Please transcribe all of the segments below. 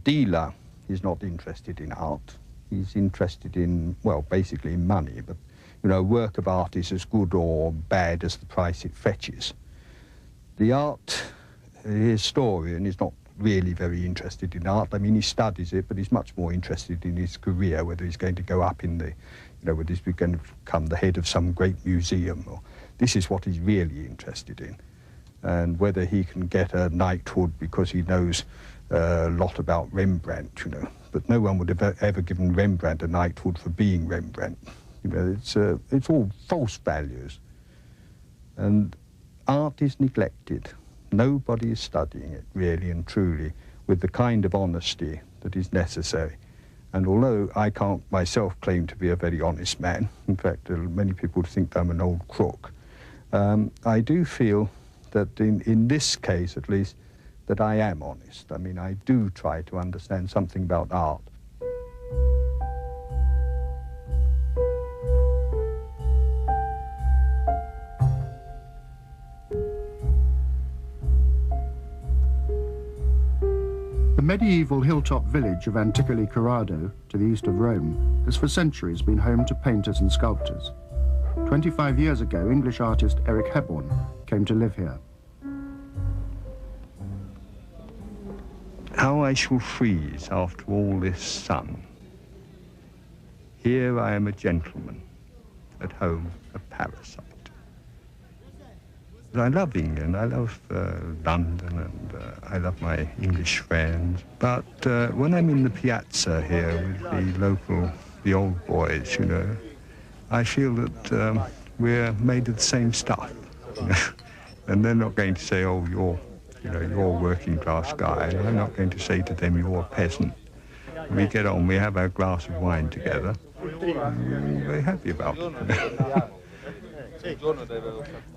dealer is not interested in art. He's interested in, well, basically in money, but, you know, a work of art is as good or bad as the price it fetches. The art historian is not really very interested in art. I mean, he studies it, but he's much more interested in his career, whether he's going to go up in the, you know, whether he's going to become the head of some great museum. Or this is what he's really interested in. And whether he can get a knighthood because he knows a lot about Rembrandt, you know. But no one would have ever given Rembrandt a knighthood for being Rembrandt. You know, it's all false values. And art is neglected. Nobody is studying it, really and truly, with the kind of honesty that is necessary. And although I can't myself claim to be a very honest man, in fact, many people think I'm an old crook, I do feel that in this case, at least, that I am honest. I mean, I do try to understand something about art. The medieval hilltop village of Anticoli Corrado, to the east of Rome, has for centuries been home to painters and sculptors. 25 years ago, English artist Eric Hebborn came to live here. How I shall freeze after all this sun. Here I am a gentleman, at home a parasite. I love England, I love London, and I love my English friends. But when I'm in the piazza here with the old boys, you know, I feel that we're made of the same stuff. You know? And they're not going to say, oh, you're a working class guy. And I'm not going to say to them, you're a peasant. We get on, we have our glass of wine together. I'm very happy about it.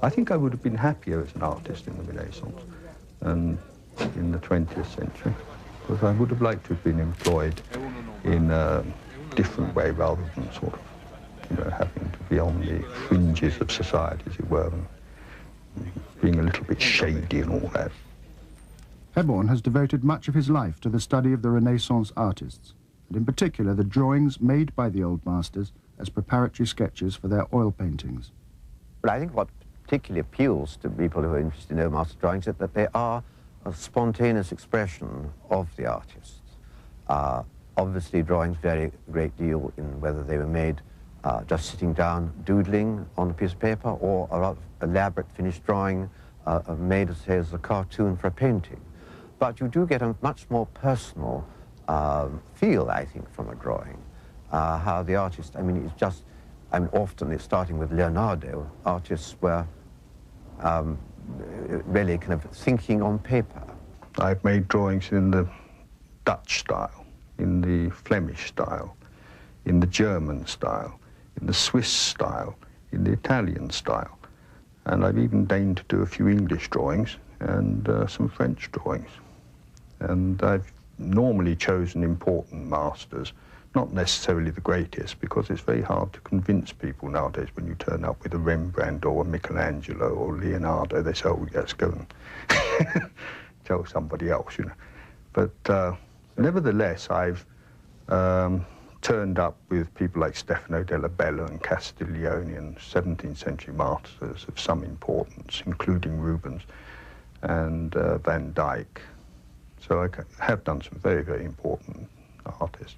I think I would have been happier as an artist in the Renaissance and in the 20th century, because I would have liked to have been employed in a different way rather than sort of, you know, having to be on the fringes of society, as it were, and being a little bit shady and all that. Hebborn has devoted much of his life to the study of the Renaissance artists, and in particular the drawings made by the old masters as preparatory sketches for their oil paintings. But I think what particularly appeals to people who are interested in old master drawings is that they are a spontaneous expression of the artists. Obviously, drawings vary a great deal in whether they were made just sitting down doodling on a piece of paper, or a rather elaborate finished drawing made, say, as a cartoon for a painting. But you do get a much more personal feel, I think, from a drawing. How the artist, I mean, it's just, I mean, often it's starting with Leonardo, artists were really kind of thinking on paper. I've made drawings in the Dutch style, in the Flemish style, in the German style, in the Swiss style, in the Italian style. And I've even deigned to do a few English drawings and some French drawings. And I've normally chosen important masters, not necessarily the greatest, because it's very hard to convince people nowadays when you turn up with a Rembrandt or a Michelangelo or Leonardo. They say, oh, let's go and tell somebody else, you know. But nevertheless, I've turned up with people like Stefano della Bella and Castiglione and 17th century masters of some importance, including Rubens and Van Dyck. So I have done some very, very important artists.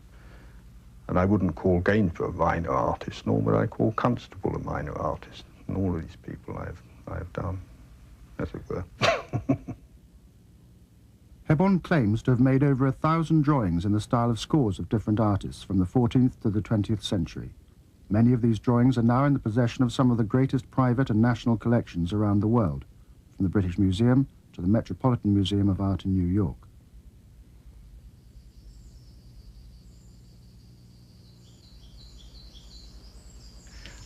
And I wouldn't call Gainsborough a minor artist, nor would I call Constable a minor artist. And all of these people I've done, as it were. Hebborn claims to have made over 1,000 drawings in the style of scores of different artists from the 14th to the 20th century. Many of these drawings are now in the possession of some of the greatest private and national collections around the world, from the British Museum to the Metropolitan Museum of Art in New York.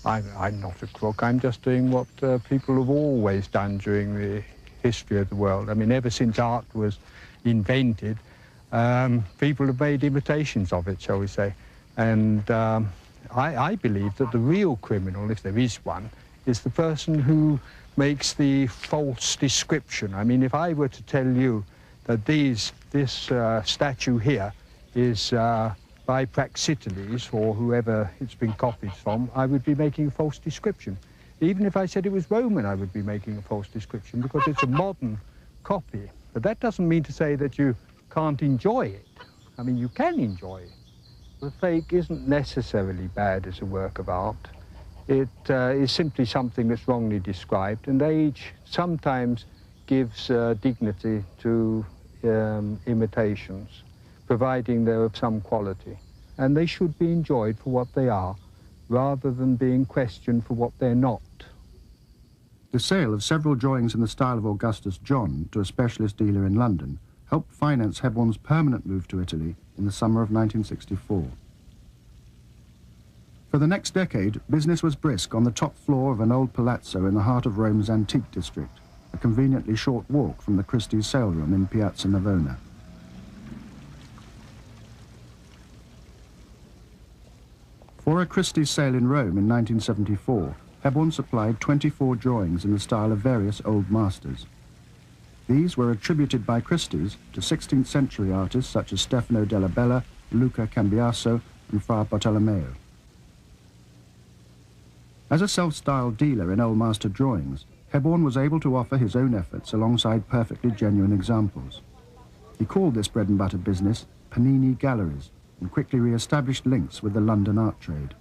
I'm not a crook. I'm just doing what people have always done during the history of the world. I mean, ever since art was invented, people have made imitations of it, shall we say. And I believe that the real criminal, if there is one, is the person who makes the false description. I mean, if I were to tell you This statue here is by Praxiteles, or whoever it's been copied from. I would be making a false description. Even if I said it was Roman, I would be making a false description because it's a modern copy. But that doesn't mean to say that you can't enjoy it. I mean, you can enjoy it. The fake isn't necessarily bad as a work of art. It is simply something that's wrongly described, and age sometimes gives dignity to imitations, providing they're of some quality. And they should be enjoyed for what they are, rather than being questioned for what they're not. The sale of several drawings in the style of Augustus John to a specialist dealer in London helped finance Hebborn's permanent move to Italy in the summer of 1964. For the next decade, business was brisk on the top floor of an old palazzo in the heart of Rome's antique district, a conveniently short walk from the Christie's sale room in Piazza Navona. For a Christie's sale in Rome in 1974, Hebborn supplied 24 drawings in the style of various old masters. These were attributed by Christie's to 16th century artists such as Stefano della Bella, Luca Cambiaso and Fra Bartolomeo. As a self-styled dealer in old master drawings, Hebborn was able to offer his own efforts alongside perfectly genuine examples. He called this bread and butter business Panini Galleries and quickly re-established links with the London art trade.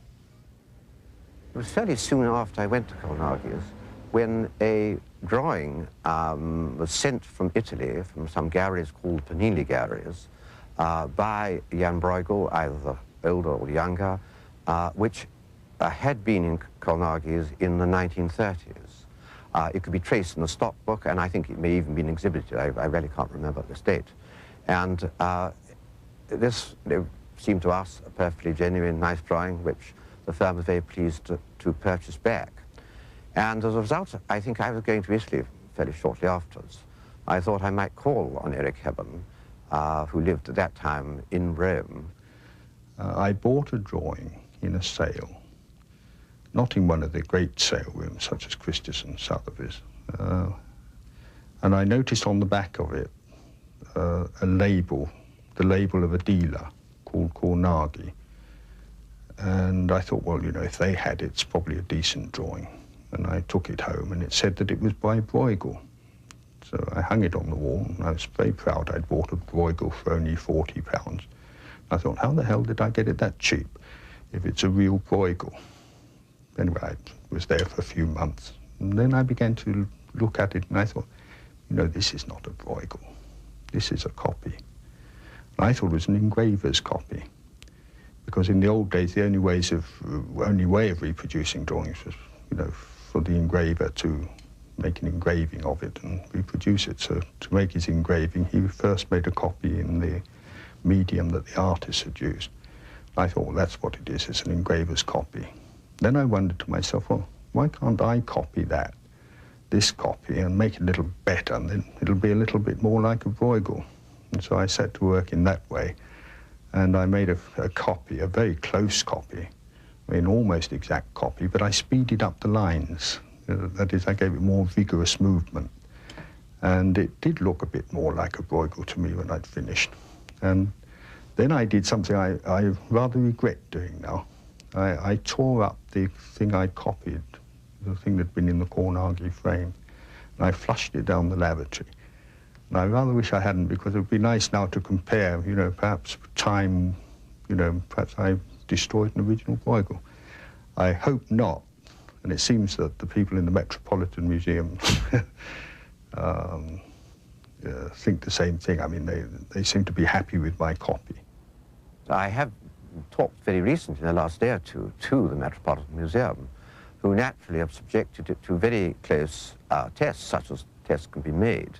It was fairly soon after I went to Colnagi's when a drawing was sent from Italy, from some galleries called Panini Galleries, by Jan Bruegel, either older or younger, which had been in Colnagi's in the 1930s. It could be traced in the stock book, and I think it may even been exhibited. I really can't remember this date. And this seemed to us a perfectly genuine, nice drawing, which the firm was very pleased to purchase back. And as a result, I think I was going to Italy fairly shortly afterwards. I thought I might call on Eric Hebborn, who lived at that time in Rome. I bought a drawing in a sale, not in one of the great sale rooms such as Christie's and Sotheby's. And I noticed on the back of it a label, the label of a dealer called Colnagi. And I thought, well, you know, if they had it, it's probably a decent drawing. And I took it home, and it said that it was by Bruegel. So I hung it on the wall, and I was very proud I'd bought a Bruegel for only £40. I thought, how the hell did I get it that cheap if it's a real Bruegel? Anyway, I was there for a few months. And then I began to look at it, and I thought, you know, this is not a Bruegel. This is a copy. And I thought it was an engraver's copy, because in the old days, the only way of reproducing drawings was, you know, for the engraver to make an engraving of it and reproduce it. So to make his engraving, he first made a copy in the medium that the artist had used. I thought, well, that's what it is. It's an engraver's copy. Then I wondered to myself, well, why can't I copy this copy, and make it a little better, and then it'll be a little bit more like a Bruegel. And so I set to work in that way. And I made a copy, a very close copy, I mean, almost exact copy, but I speeded up the lines. That is, I gave it more vigorous movement. And it did look a bit more like a Bruegel to me when I'd finished. And then I did something I rather regret doing now. I tore up the thing I'd copied, the thing that'd been in the Colnagi frame, and I flushed it down the lavatory. And I rather wish I hadn't, because it would be nice now to compare, you know, perhaps time, you know, perhaps I destroyed an original Bruegel. I hope not, and it seems that the people in the Metropolitan Museum think the same thing. I mean, they seem to be happy with my copy. I have talked very recently, in the last day or two, to the Metropolitan Museum, who naturally have subjected it to very close tests, such as tests can be made.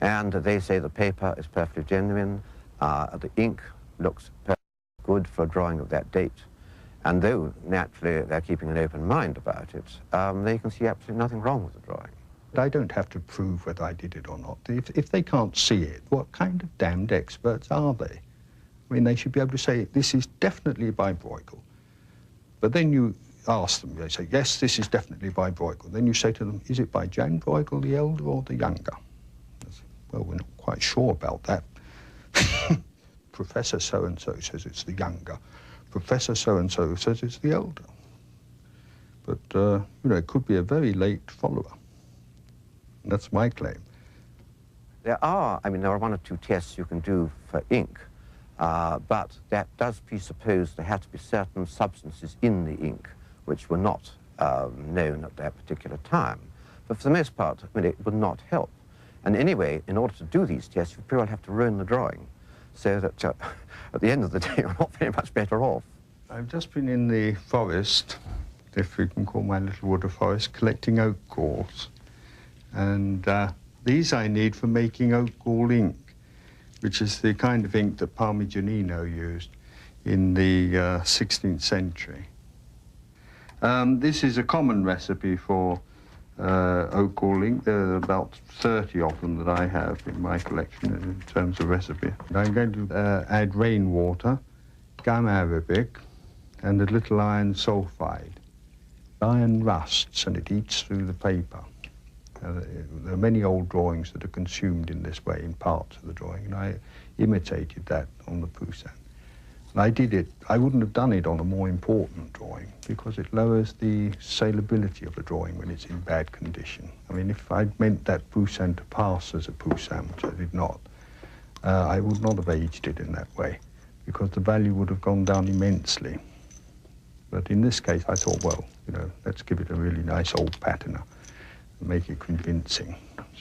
And they say the paper is perfectly genuine, the ink looks perfectly good for a drawing of that date. And though naturally they're keeping an open mind about it, they can see absolutely nothing wrong with the drawing. I don't have to prove whether I did it or not. If they can't see it, what kind of damned experts are they? I mean, they should be able to say, this is definitely by Bruegel. But then you ask them, they say, yes, this is definitely by Bruegel. Then you say to them, is it by Jan Bruegel, the elder or the younger? Well, we're not quite sure about that. Professor so-and-so says it's the younger. Professor so-and-so says it's the elder. But, you know, it could be a very late follower. That's my claim. There are one or two tests you can do for ink, but that does presuppose there had to be certain substances in the ink which were not known at that particular time. But for the most part, it would not help. And anyway, in order to do these tests, you pretty well have to ruin the drawing, so that at the end of the day, you're not very much better off. I've just been in the forest, if we can call my little wood a forest, collecting oak galls. And these I need for making oak gall ink, which is the kind of ink that Parmigianino used in the 16th century. This is a common recipe for oak gall ink. There are about 30 of them that I have in my collection in terms of recipe. I'm going to add rainwater, gum arabic, and a little iron sulfide. Iron rusts and it eats through the paper. There are many old drawings that are consumed in this way in parts of the drawing, and I imitated that on the Poussin. And I did it, I wouldn't have done it on a more important drawing because it lowers the saleability of a drawing when it's in bad condition. I mean, if I'd meant that Poussin to pass as a Poussin, which I did not, I would not have aged it in that way because the value would have gone down immensely. But in this case, I thought, well, you know, let's give it a really nice old patina and make it convincing.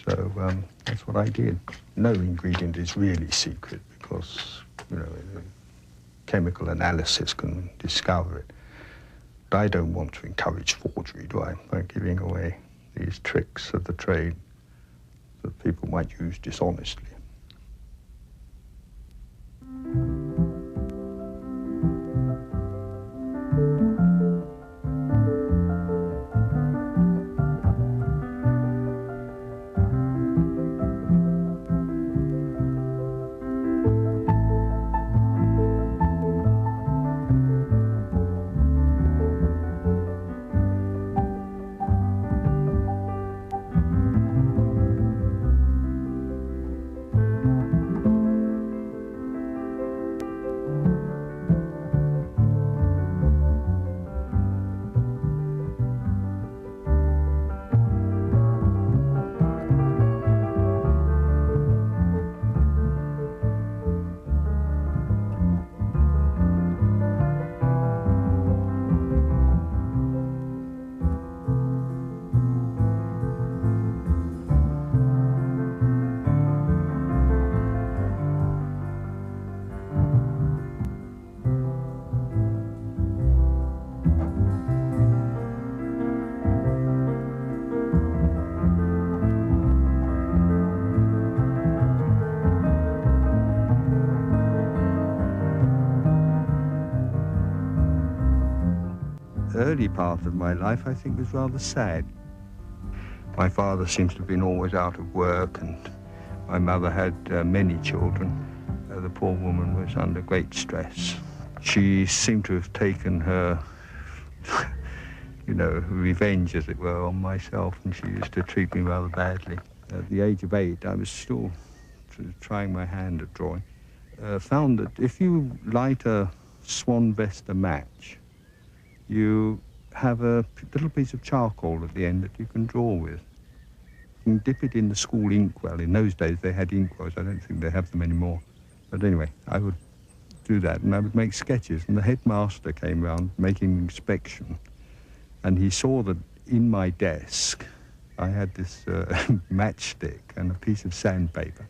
So that's what I did. No ingredient is really secret because, you know, chemical analysis can discover it. But I don't want to encourage forgery, do I, by giving away these tricks of the trade that people might use dishonestly. Early part of my life, I think, was rather sad. My father seems to have been always out of work, and my mother had many children. The poor woman was under great stress. She seemed to have taken her, you know, revenge, as it were, on myself, and she used to treat me rather badly. At the age of 8, I was still trying my hand at drawing. Found that if you light a Swan Vesta match, you have a little piece of charcoal at the end that you can draw with. You can dip it in the school inkwell. In those days they had inkwells. I don't think they have them anymore. But anyway, I would do that and I would make sketches. And the headmaster came round making inspection. And he saw that in my desk I had this matchstick and a piece of sandpaper.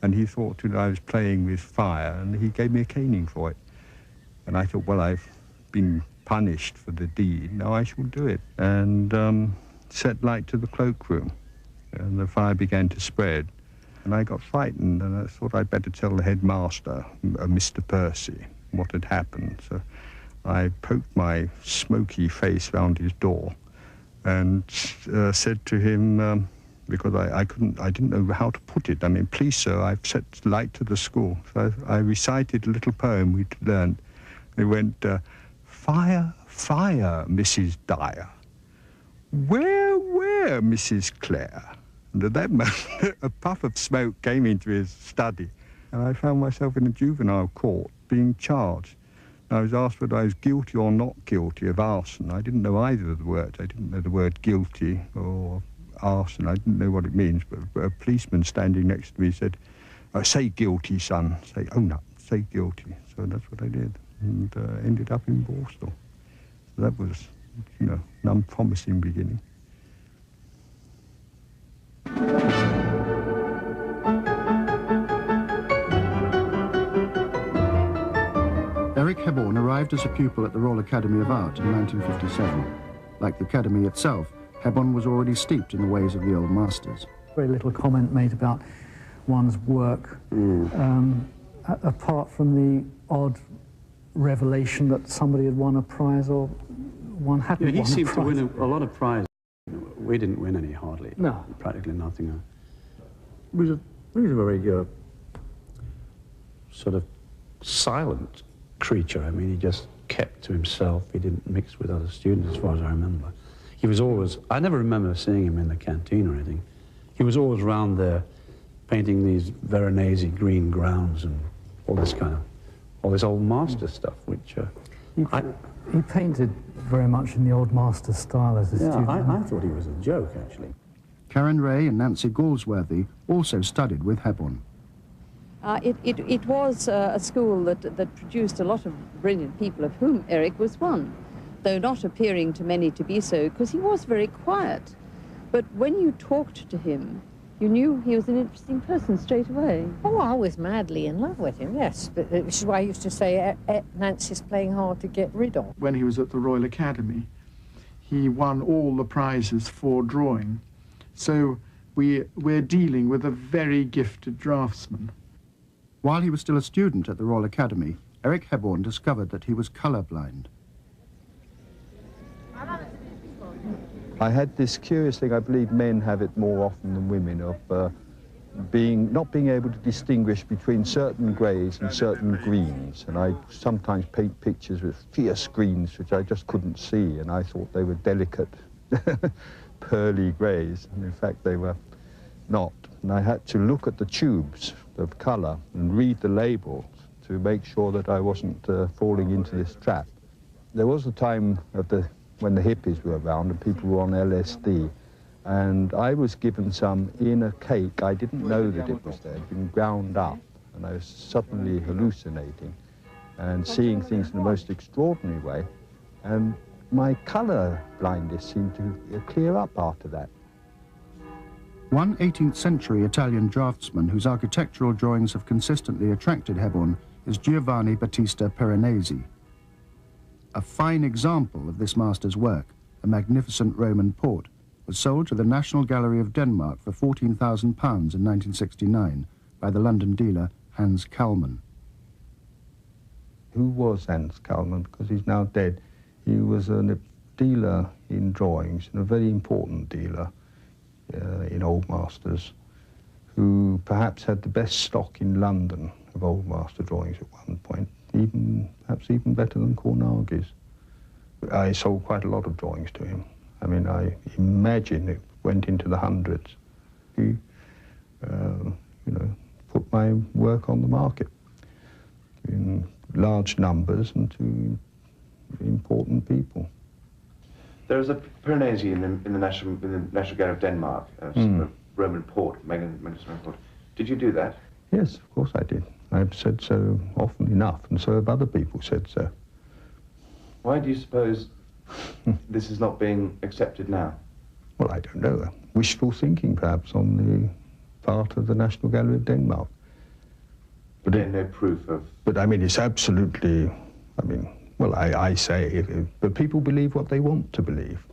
And he thought that I was playing with fire and he gave me a caning for it. And I thought, well, I've been punished for the deed, now I shall do it. And set light to the cloakroom. And the fire began to spread. And I got frightened, and I thought I'd better tell the headmaster, Mr. Percy, what had happened. So I poked my smoky face round his door and said to him, because I didn't know how to put it. I mean, please, sir, I've set light to the school. So I recited a little poem we'd learned. It went, fire, fire, Mrs. Dyer. Where, Mrs. Clare? And at that moment, a puff of smoke came into his study, and I found myself in a juvenile court being charged. I was asked whether I was guilty or not guilty of arson. I didn't know either of the words. I didn't know the word guilty or arson. I didn't know what it means, but a policeman standing next to me said, say guilty, son. Say, own up, say guilty. So that's what I did, and ended up in Borstal. So that was, you know, an unpromising beginning. Eric Hebborn arrived as a pupil at the Royal Academy of Art in 1957. Like the Academy itself, Hebborn was already steeped in the ways of the old masters. Very little comment made about one's work, apart from the odd revelation that somebody had won a prize or one hadn't won a prize. He seemed to win a lot of prizes. We didn't win any, hardly. No. Practically nothing. He was a very sort of silent creature. I mean, he just kept to himself. He didn't mix with other students, as far as I remember. He was always, I never remember seeing him in the canteen or anything. He was always around there painting these Veronese green grounds and all this old master stuff, which... He painted very much in the old master style as a student. I thought he was a joke, actually. Karen Ray and Nancy Galsworthy also studied with Hebborn. It was a school that produced a lot of brilliant people, of whom Eric was one, though not appearing to many to be so, because he was very quiet. But when you talked to him, you knew he was an interesting person straight away. Oh, I was madly in love with him, yes. But which is why I used to say Nancy's playing hard to get rid of. When he was at the Royal Academy, he won all the prizes for drawing. So we're dealing with a very gifted draftsman. While he was still a student at the Royal Academy, Eric Hebborn discovered that he was colourblind. I had this curious thing, I believe men have it more often than women, of not being able to distinguish between certain greys and certain greens. And I sometimes paint pictures with fierce greens, which I just couldn't see, and I thought they were delicate, pearly greys, and in fact they were not. And I had to look at the tubes of colour and read the labels to make sure that I wasn't falling into this trap. There was a time when the hippies were around and people were on LSD, and I was given some in a cake. I didn't know that it was there. It had been ground up, and I was suddenly hallucinating and seeing things in the most extraordinary way, and my colour blindness seemed to clear up after that. One 18th century Italian draftsman whose architectural drawings have consistently attracted Hebborn is Giovanni Battista Piranesi. A fine example of this master's work, a magnificent Roman port, was sold to the National Gallery of Denmark for £14,000 in 1969 by the London dealer Hans Kalman. Who was Hans Kalman? Because he's now dead. He was a dealer in drawings, and a very important dealer in old masters, who perhaps had the best stock in London of old master drawings at one point, perhaps even better than Cornaghi's. I sold quite a lot of drawings to him. I mean, I imagine it went into the hundreds. He, put my work on the market in large numbers and to important people. There was a Piranesi in the National Gallery of Denmark, a Roman port, magnificent Roman port. Did you do that? Yes, of course I did. I've said so often enough, and so have other people said so. Why do you suppose this is not being accepted now? Well, I don't know. Wishful thinking, perhaps, on the part of the National Gallery of Denmark. But no proof of... But, I mean, it's absolutely... Well, I say, but people believe what they want to believe.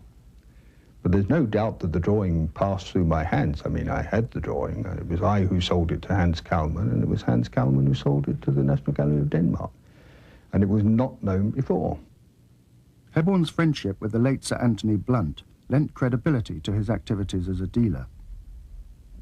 But there's no doubt that the drawing passed through my hands. I mean, I had the drawing. It was I who sold it to Hans Kalman, and it was Hans Kalman who sold it to the National Gallery of Denmark. And it was not known before. Hebborn's friendship with the late Sir Anthony Blunt lent credibility to his activities as a dealer.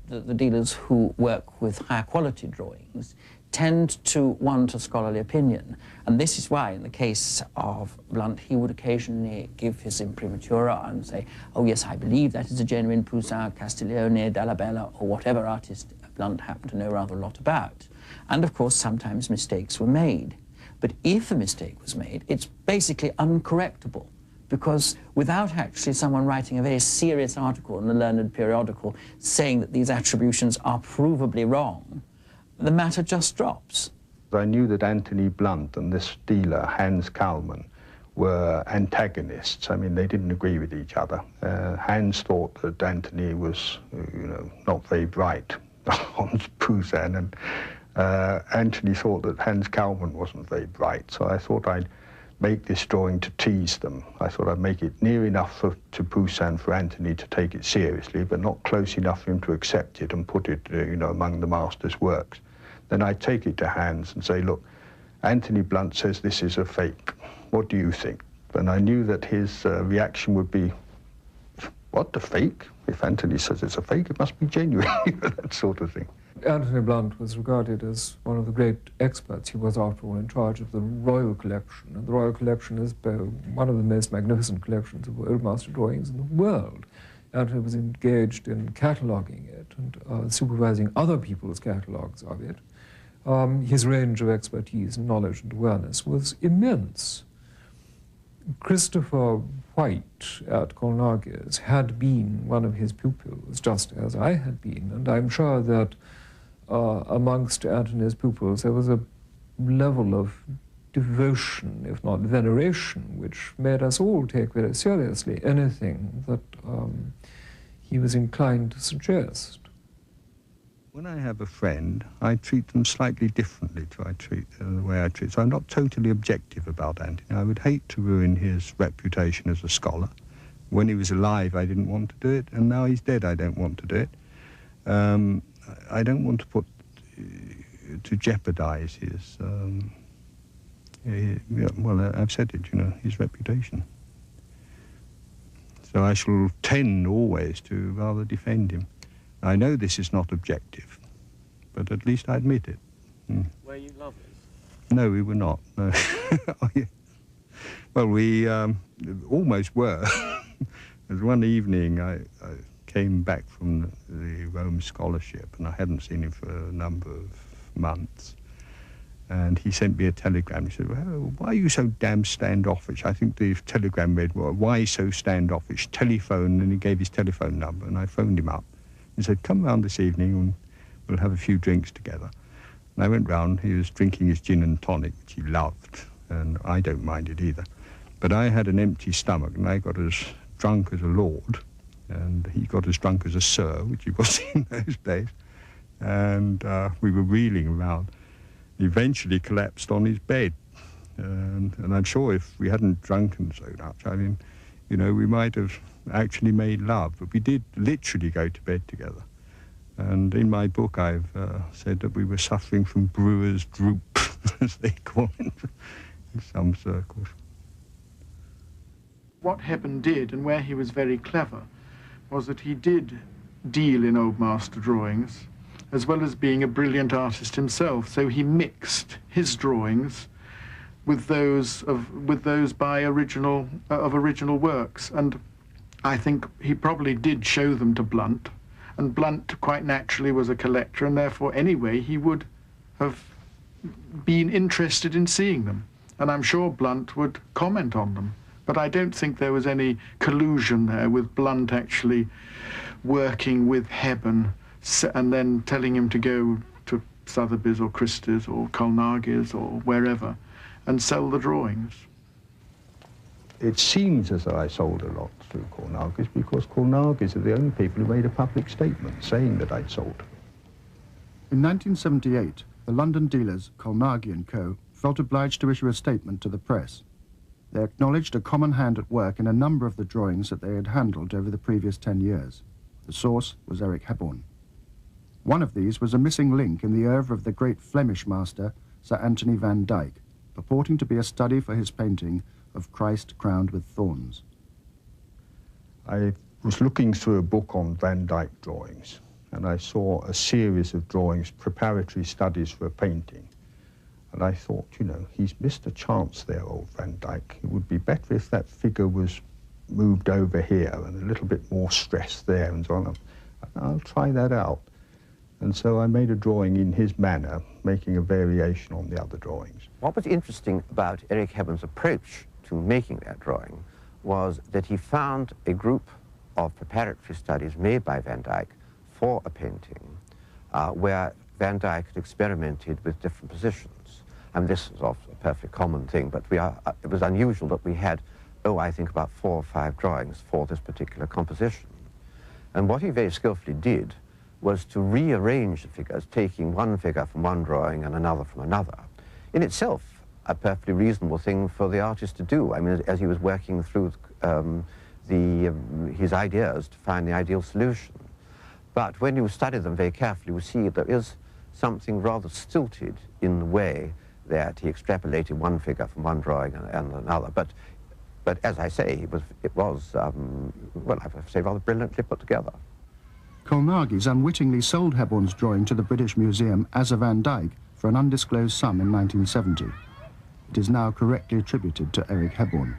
The dealers who work with higher quality drawings tend to want a scholarly opinion. And this is why, in the case of Blunt, he would occasionally give his imprimatura and say, oh yes, I believe that is a genuine Poussin, Castiglione, Dalla or whatever artist Blunt happened to know rather a lot about. And of course, sometimes mistakes were made. But if a mistake was made, it's basically uncorrectable, because without actually someone writing a very serious article in a learned periodical saying that these attributions are provably wrong, the matter just drops. I knew that Anthony Blunt and this dealer, Hans Kalman, were antagonists. I mean, they didn't agree with each other. Hans thought that Anthony was, not very bright on Poussin, and Anthony thought that Hans Kalman wasn't very bright, so I thought I'd make this drawing to tease them. I thought I'd make it near enough to Poussin for Anthony to take it seriously, but not close enough for him to accept it and put it, among the master's works. Then I'd take it to Hans and say, look, Anthony Blunt says this is a fake. What do you think? And I knew that his reaction would be, what, the fake? If Anthony says it's a fake, it must be genuine, that sort of thing. Anthony Blunt was regarded as one of the great experts. He was, after all, in charge of the Royal Collection, and the Royal Collection is one of the most magnificent collections of Old Master drawings in the world. Anthony was engaged in cataloguing it and supervising other people's catalogues of it. His range of expertise, knowledge and awareness was immense. Christopher White at Colnaghi's had been one of his pupils, just as I had been, and I'm sure that amongst Anthony's pupils there was a level of devotion, if not veneration, which made us all take very seriously anything that he was inclined to suggest. When I have a friend, I treat them slightly differently to the way I treat. So I'm not totally objective about Anthony. I would hate to ruin his reputation as a scholar. When he was alive, I didn't want to do it, and now he's dead, I don't want to do it. I don't want to jeopardize his, well, I've said it, his reputation. So I shall tend always to rather defend him. I know this is not objective, but at least I admit it. Were you lovers? No, we were not. No. Oh, yeah. Well, we almost were. There's one evening I came back from the Rome scholarship, and I hadn't seen him for a number of months. And he sent me a telegram. He said, well, why are you so damn standoffish? I think the telegram read, well, why so standoffish? Telephone, and he gave his telephone number, and I phoned him up. He said, come round this evening and we'll have a few drinks together. And I went round, he was drinking his gin and tonic, which he loved, and I don't mind it either. But I had an empty stomach, and I got as drunk as a lord, and he got as drunk as a sir, which he was in those days. And we were reeling around. He eventually collapsed on his bed. And I'm sure if we hadn't drunken so much, I mean, we might have actually made love, but we did literally go to bed together. And in my book I've said that we were suffering from brewer's droop, as they call it in some circles. What Hebborn did, and where he was very clever, was that he did deal in Old Master drawings, as well as being a brilliant artist himself. So he mixed his drawings with those by original works, and I think he probably did show them to Blunt, and Blunt quite naturally was a collector, and therefore anyway he would have been interested in seeing them, and I'm sure Blunt would comment on them. But I don't think there was any collusion there with Blunt actually working with Hebborn and then telling him to go to Sotheby's or Christie's or Colnaghi's or wherever and sell the drawings. It seems as though I sold a lot through Colnaghi's because Colnaghi's are the only people who made a public statement saying that I'd sold. In 1978, the London dealers, Colnaghi & Co., felt obliged to issue a statement to the press. They acknowledged a common hand at work in a number of the drawings that they had handled over the previous 10 years. The source was Eric Hebborn. One of these was a missing link in the oeuvre of the great Flemish master, Sir Anthony van Dyck, purporting to be a study for his painting of Christ crowned with thorns. I was looking through a book on Van Dyck drawings, and I saw a series of drawings, preparatory studies for a painting. And I thought, you know, he's missed a chance there, old Van Dyck. It would be better if that figure was moved over here and a little bit more stress there and so on. I'll try that out. And so I made a drawing in his manner, making a variation on the other drawings. What was interesting about Eric Hebborn's approach to making that drawing was that he found a group of preparatory studies made by Van Dyck for a painting where Van Dyck had experimented with different positions. And this was a perfectly common thing, but it was unusual that we had, I think about 4 or 5 drawings for this particular composition. And what he very skillfully did was to rearrange the figures, taking one figure from one drawing and another from another. In itself, a perfectly reasonable thing for the artist to do. I mean, as he was working through his ideas to find the ideal solution. But when you study them very carefully, you see there is something rather stilted in the way that he extrapolated one figure from one drawing and another. But as I say, it was well, I have to say, rather brilliantly put together. Colnaghi's unwittingly sold Hebborn's drawing to the British Museum as a Van Dyck for an undisclosed sum in 1970. It is now correctly attributed to Eric Hebborn.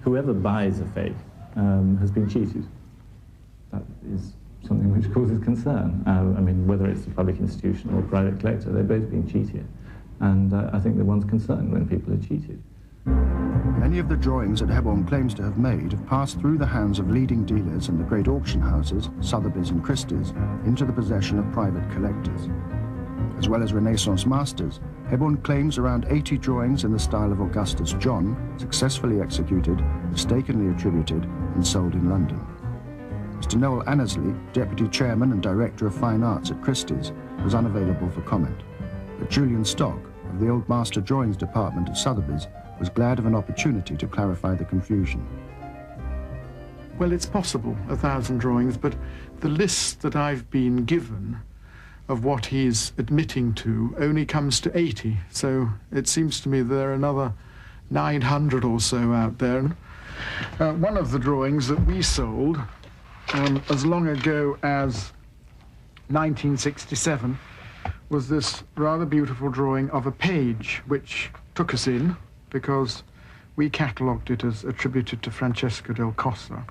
Whoever buys a fake has been cheated. That is something which causes concern. I mean, whether it's a public institution or a private collector, they're both being cheated. And I think that one's concerned when people are cheated. Many of the drawings that Hebborn claims to have made have passed through the hands of leading dealers and the great auction houses, Sotheby's and Christie's, into the possession of private collectors. As well as Renaissance masters, Hebborn claims around 80 drawings in the style of Augustus John, successfully executed, mistakenly attributed and sold in London. Mr. Noel Annesley, Deputy Chairman and Director of Fine Arts at Christie's, was unavailable for comment. But Julian Stock, of the Old Master Drawings Department at Sotheby's, was glad of an opportunity to clarify the confusion. Well, it's possible, 1,000 drawings, but the list that I've been given of what he's admitting to only comes to 80, so it seems to me there are another 900 or so out there. One of the drawings that we sold as long ago as 1967 was this rather beautiful drawing of a page, which took us in because we catalogued it as attributed to Francesco del Cossa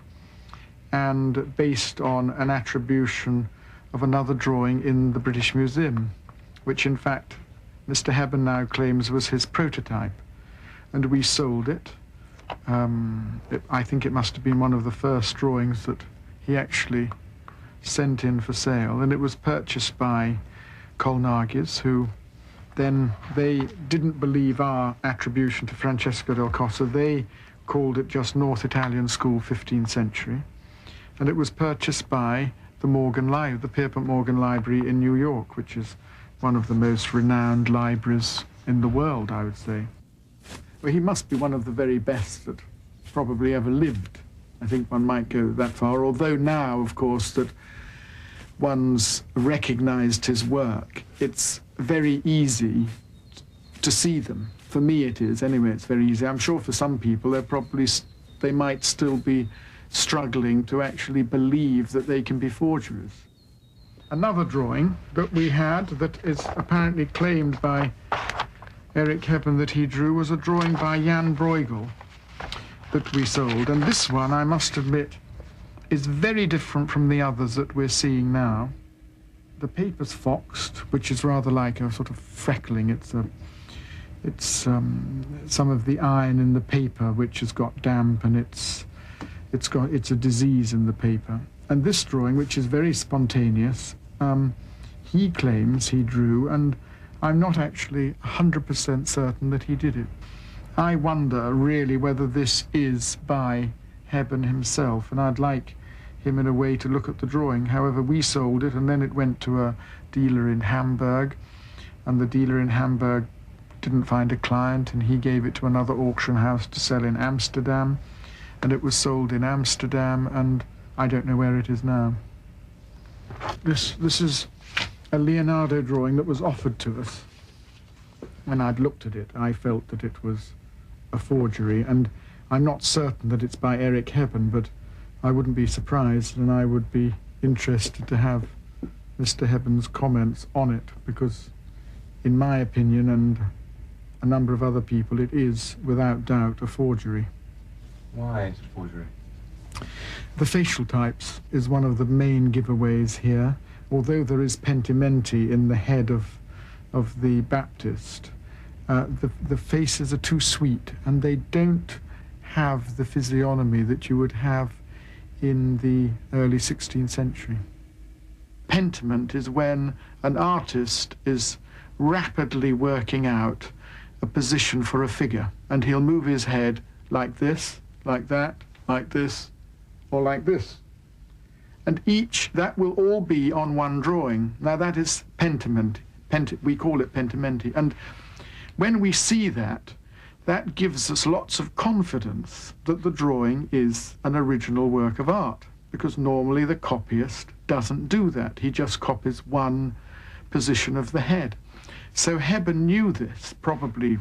and based on an attribution of another drawing in the British Museum, which in fact Mr. Hebborn now claims was his prototype. And we sold it. I think it must have been one of the first drawings that he actually sent in for sale, and it was purchased by Colnaghi's, who then they didn't believe our attribution to Francesco del Cossa. They called it just North Italian School 15th century, and it was purchased by the Pierpont Morgan Library in New York, which is one of the most renowned libraries in the world, I would say. Well, he must be one of the very best that probably ever lived. I think one might go that far, although now, of course, that one's recognized his work, it's very easy to see them. For me it is, anyway, it's very easy. I'm sure for some people they might still be struggling to actually believe that they can be forgeries. Another drawing that we had that is apparently claimed by Eric Hebborn that he drew was a drawing by Jan Bruegel that we sold. And this one, I must admit, is very different from the others that we're seeing now. The paper's foxed, which is rather like a sort of freckling. It's some of the iron in the paper which has got damp, and it's a disease in the paper. And this drawing, which is very spontaneous, he claims he drew, and I'm not actually 100% certain that he did it. I wonder really whether this is by Hebborn himself, and I'd like him in a way to look at the drawing. However, we sold it, and then it went to a dealer in Hamburg, and the dealer in Hamburg didn't find a client, and he gave it to another auction house to sell in Amsterdam, and it was sold in Amsterdam, and I don't know where it is now. This is a Leonardo drawing that was offered to us. When I'd looked at it, I felt that it was a forgery, and I'm not certain that it's by Eric Hebborn, but I wouldn't be surprised, and I would be interested to have Mr. Hebborn's comments on it, because in my opinion and a number of other people, it is without doubt a forgery. Why is it forgery? The facial types is one of the main giveaways here. Although there is pentimenti in the head of the Baptist, the faces are too sweet, and they don't have the physiognomy that you would have in the early 16th century. Pentiment is when an artist is rapidly working out a position for a figure, and he'll move his head like this, like that, like this, or like this. And that will all be on one drawing. Now that is pentiment. We call it pentimenti. And when we see that, that gives us lots of confidence that the drawing is an original work of art, because normally the copyist doesn't do that. He just copies one position of the head. So Hebborn knew this, probably.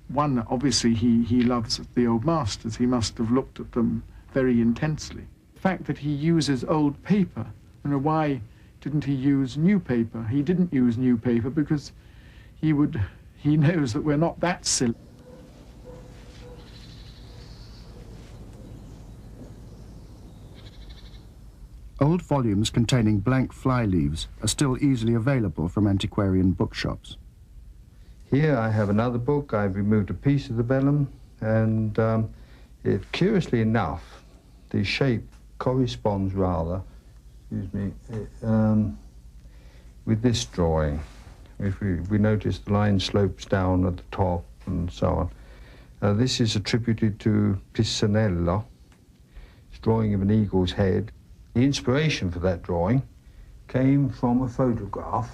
One, obviously he loves the old masters. He must have looked at them very intensely. The fact that he uses old paper, why didn't he use new paper? He didn't use new paper because he knows that we're not that silly. Old volumes containing blank fly leaves are still easily available from antiquarian bookshops. Here I have another book. I've removed a piece of the vellum, and curiously enough, the shape corresponds rather, with this drawing. If we notice the line slopes down at the top and so on. This is attributed to Pisanello. It's a drawing of an eagle's head. The inspiration for that drawing came from a photograph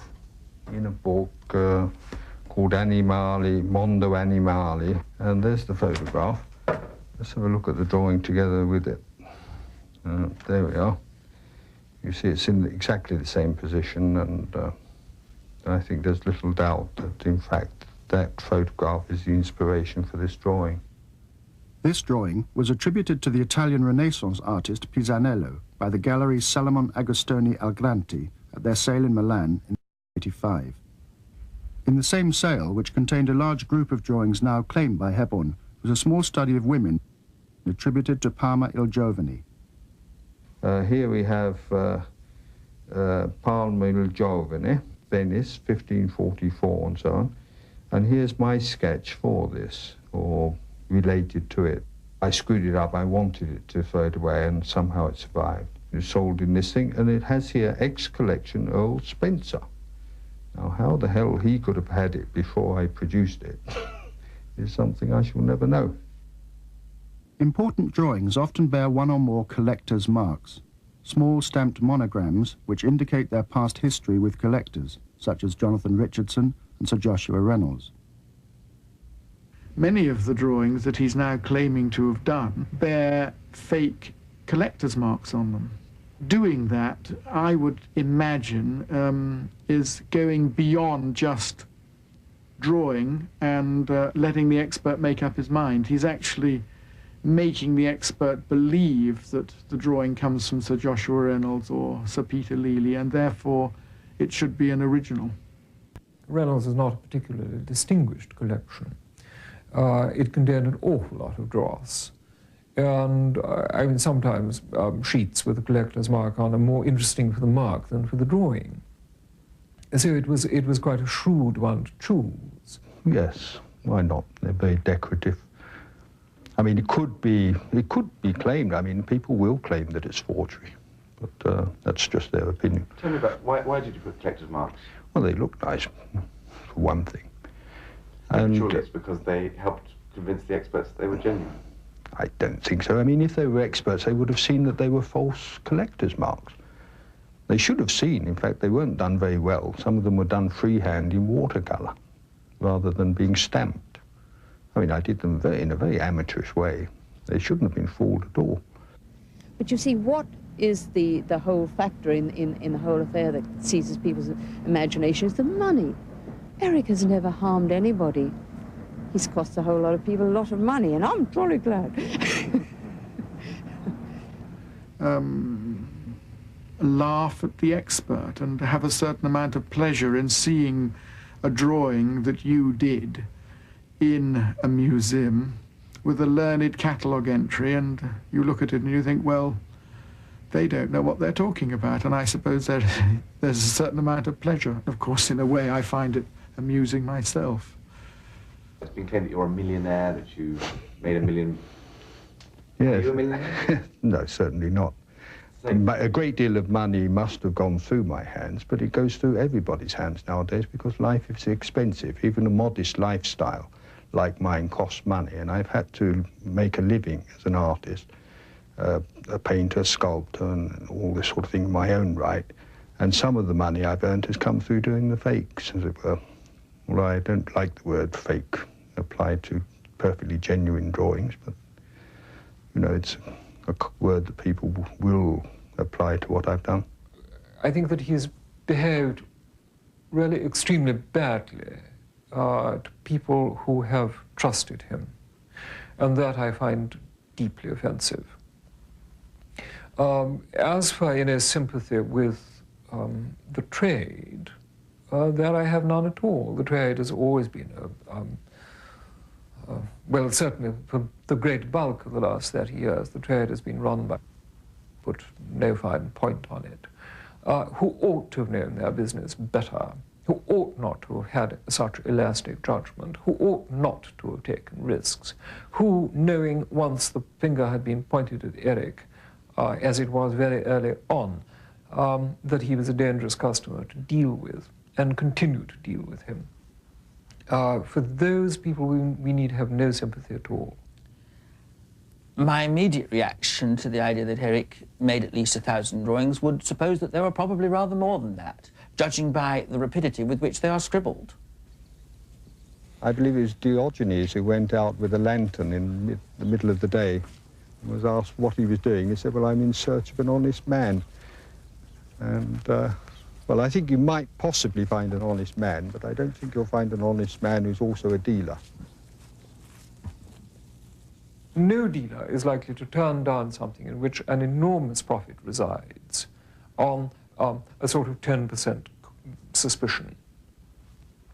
in a book called Animali, Mondo Animali, and there's the photograph. Let's have a look at the drawing together with it. There we are. You see it's in exactly the same position, and I think there's little doubt that, in fact, that photograph is the inspiration for this drawing. This drawing was attributed to the Italian Renaissance artist Pisanello by the gallery Salomon Agostoni Algranti at their sale in Milan in 1885. In the same sale, which contained a large group of drawings now claimed by Hebborn, was a small study of women attributed to Parma il Giovane. Here we have Parma il Giovane, Venice, 1544 and so on. And here's my sketch for this, or related to it. I screwed it up, I wanted it to fade away, and somehow it survived. It was sold in this thing, and it has here ex-collection Earl Spencer. Now, how the hell he could have had it before I produced it is something I shall never know. Important drawings often bear one or more collector's marks, small stamped monograms which indicate their past history with collectors, such as Jonathan Richardson and Sir Joshua Reynolds. Many of the drawings that he's now claiming to have done bear fake collector's marks on them. Doing that, I would imagine, is going beyond just drawing and letting the expert make up his mind. He's actually making the expert believe that the drawing comes from Sir Joshua Reynolds or Sir Peter Lely, and therefore it should be an original. Reynolds is not a particularly distinguished collection. It contained an awful lot of dross. And I mean, sometimes sheets with a collector's mark on are more interesting for the mark than for the drawing. So it was quite a shrewd one to choose. Yes, why not? They're very decorative. I mean, it could be claimed. I mean, people will claim that it's forgery, but that's just their opinion. Tell me about why did you put collector's marks? Well, they look nice, for one thing. And surely it's because they helped convince the experts that they were genuine. I don't think so. I mean, if they were experts, they would have seen that they were false collector's marks. They should have seen, in fact, they weren't done very well. Some of them were done freehand in watercolour, rather than being stamped. I mean, I did them in a very amateurish way. They shouldn't have been fooled at all. But you see, what is the whole factor in the whole affair that seizes people's imagination is the money. Eric has never harmed anybody. He's cost a whole lot of people a lot of money, and I'm jolly glad. laugh at the expert and have a certain amount of pleasure in seeing a drawing that you did in a museum with a learned catalogue entry, and you look at it and you think, well, they don't know what they're talking about, and I suppose there's a certain amount of pleasure. Of course, in a way, I find it amusing myself. It's been claimed that you're a millionaire, that you made $1 million. Yes. Are you a millionaire? No, certainly not. A great deal of money must have gone through my hands, but it goes through everybody's hands nowadays because life is expensive. Even a modest lifestyle like mine costs money, and I've had to make a living as an artist, a painter, sculptor, and all this sort of thing in my own right. And some of the money I've earned has come through doing the fakes, as it were. Well, I don't like the word fake applied to perfectly genuine drawings, but, you know, it's a word that people will apply to what I've done. I think that he's behaved really extremely badly to people who have trusted him, and that I find deeply offensive. As for any sympathy with the trade, that I have none at all. The trade has always been well, certainly for the great bulk of the last 30 years, the trade has been run by, put no fine point on it, who ought to have known their business better, who ought not to have had such elastic judgment, who ought not to have taken risks, who, knowing once the finger had been pointed at Eric, as it was very early on, that he was a dangerous customer to deal with, and continue to deal with him. For those people, we need have no sympathy at all. My immediate reaction to the idea that Eric made at least 1,000 drawings would suppose that there were probably rather more than that, judging by the rapidity with which they are scribbled. I believe it was Diogenes who went out with a lantern in the middle of the day and was asked what he was doing. He said, well, I'm in search of an honest man. And, well, I think you might possibly find an honest man, but I don't think you'll find an honest man who's also a dealer. No dealer is likely to turn down something in which an enormous profit resides on a sort of 10% suspicion.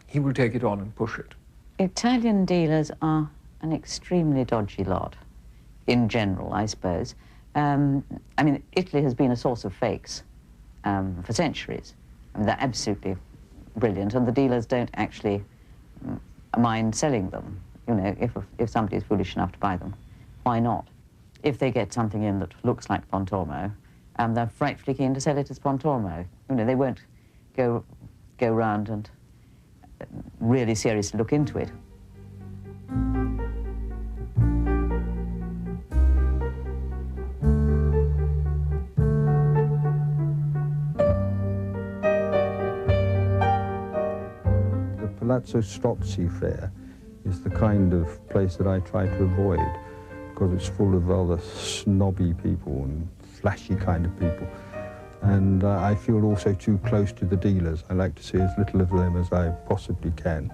He will take it on and push it. Italian dealers are an extremely dodgy lot, in general, I suppose. I mean, Italy has been a source of fakes for centuries. I mean, they're absolutely brilliant, and the dealers don't actually mind selling them. You know, if somebody's foolish enough to buy them, why not? If they get something in that looks like Pontormo, they're frightfully keen to sell it as Pontormo. You know, they won't go round and really seriously look into it. The Palazzo Strozzi fair is the kind of place that I try to avoid because it's full of rather snobby people and flashy kind of people. And I feel also too close to the dealers. I like to see as little of them as I possibly can,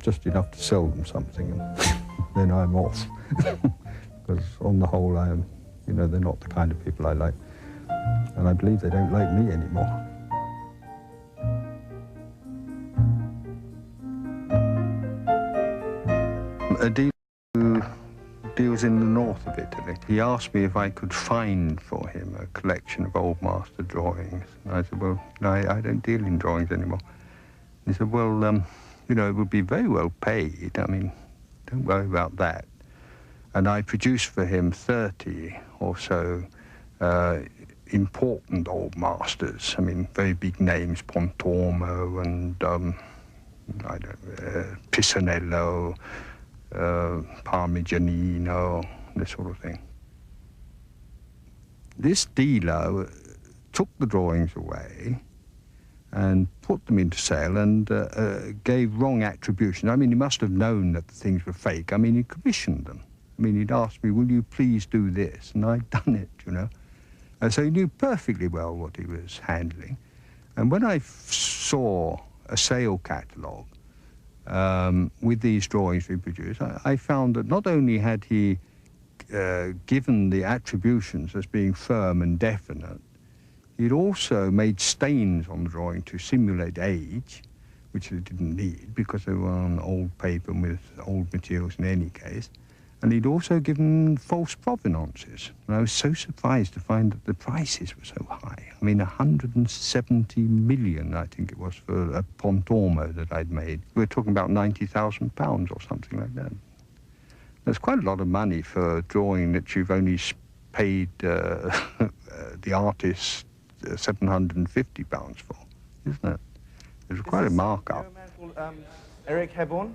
just enough to sell them something, and then I'm off. Because on the whole, you know, they're not the kind of people I like. And I believe they don't like me anymore. A dealer who deals in the north of Italy, he asked me if I could find for him a collection of old master drawings. And I said, well, no, I don't deal in drawings anymore. He said, well, you know, it would be very well paid. I mean, don't worry about that. And I produced for him 30 or so important old masters. I mean, very big names, Pontormo and, I don't know, Pisanello, Parmigianino, this sort of thing. This dealer took the drawings away and put them into sale and gave wrong attribution. I mean, he must have known that the things were fake. I mean, he commissioned them. I mean, he'd asked me, will you please do this? And I'd done it, you know. And so he knew perfectly well what he was handling. And when I saw a sale catalogue with these drawings reproduced, I found that not only had he given the attributions as being firm and definite, he'd also made stains on the drawing to simulate age, which they didn't need because they were on old paper with old materials in any case. And he'd also given false provenances. And I was so surprised to find that the prices were so high. I mean, 170 million, I think it was, for a Pontormo that I'd made. We were talking about £90,000 or something like that. That's quite a lot of money for a drawing that you've only paid the artist £750 for, isn't it? There's quite a markup. You know a man called Eric Hebborn?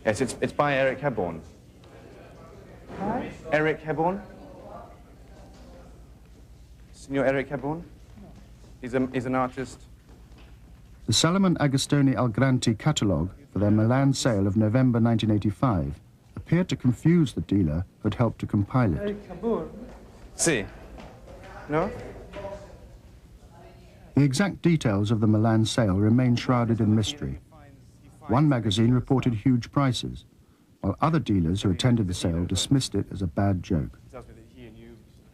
Yes, it's by Eric Hebborn. Hi? Eric Hebborn? Signor Eric Hebborn? He's an artist. The Salomon Agostoni Algranti catalogue for their Milan sale of November 1985 appeared to confuse the dealer who had helped to compile it. Eric Hebborn? Si. No? The exact details of the Milan sale remain shrouded in mystery. One magazine reported huge prices, while other dealers who attended the sale dismissed it as a bad joke.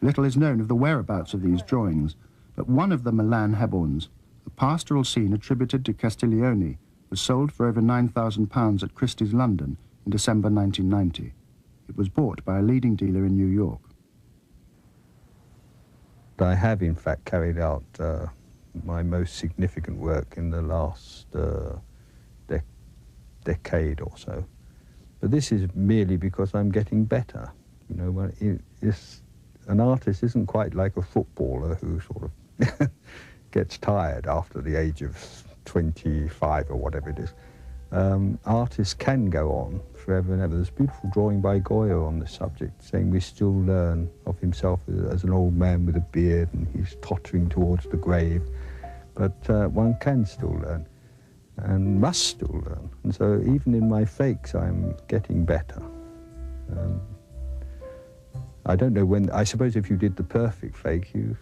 Little is known of the whereabouts of these drawings, but one of the Milan Hebborns, a pastoral scene attributed to Castiglione, was sold for over £9,000 at Christie's London in December 1990. It was bought by a leading dealer in New York. I have, in fact, carried out my most significant work in the last decade or so. But this is merely because I'm getting better. You know, an artist isn't quite like a footballer who sort of gets tired after the age of 25 or whatever it is. Artists can go on forever and ever. There's a beautiful drawing by Goya on this subject, saying we still learn of himself as an old man with a beard and he's tottering towards the grave. But one can still learn and must still learn. And so even in my fakes, I'm getting better. I don't know when. I suppose if you did the perfect fake, you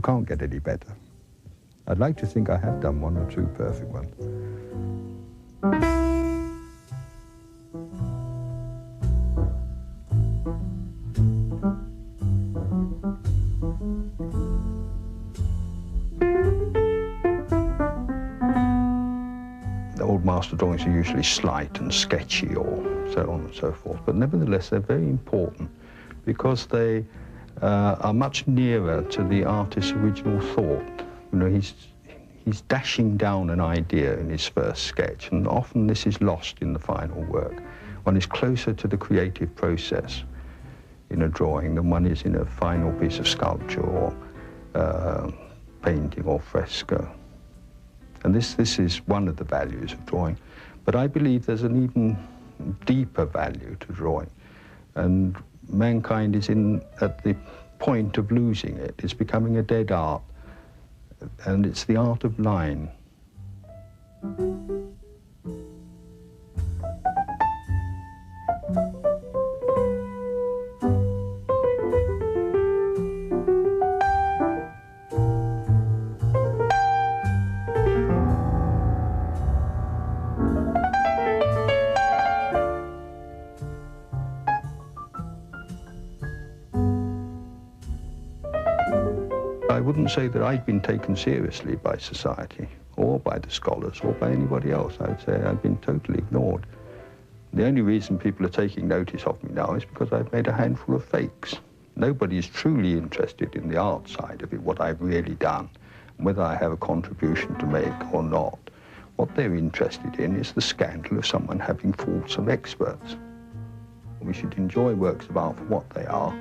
can't get any better. I'd like to think I have done one or two perfect ones. The old master drawings are usually slight and sketchy or so on and so forth, but nevertheless they're very important because they are much nearer to the artist's original thought. You know, he's dashing down an idea in his first sketch, and often this is lost in the final work. One is closer to the creative process in a drawing than one is in a final piece of sculpture or painting or fresco. And this is one of the values of drawing. But I believe there's an even deeper value to drawing. And mankind is at the point of losing it. It's becoming a dead art. And it's the art of line. I wouldn't say that I'd been taken seriously by society or by the scholars or by anybody else. I would say I'd been totally ignored. The only reason people are taking notice of me now is because I've made a handful of fakes. Nobody is truly interested in the art side of it, what I've really done, whether I have a contribution to make or not. What they're interested in is the scandal of someone having faults of experts. We should enjoy works of art for what they are.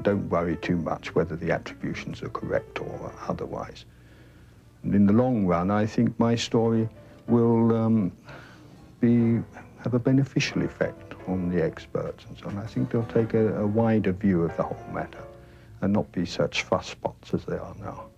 Don't worry too much whether the attributions are correct or otherwise. And in the long run, I think my story will have a beneficial effect on the experts and so on. I think they'll take a wider view of the whole matter and not be such fusspots as they are now.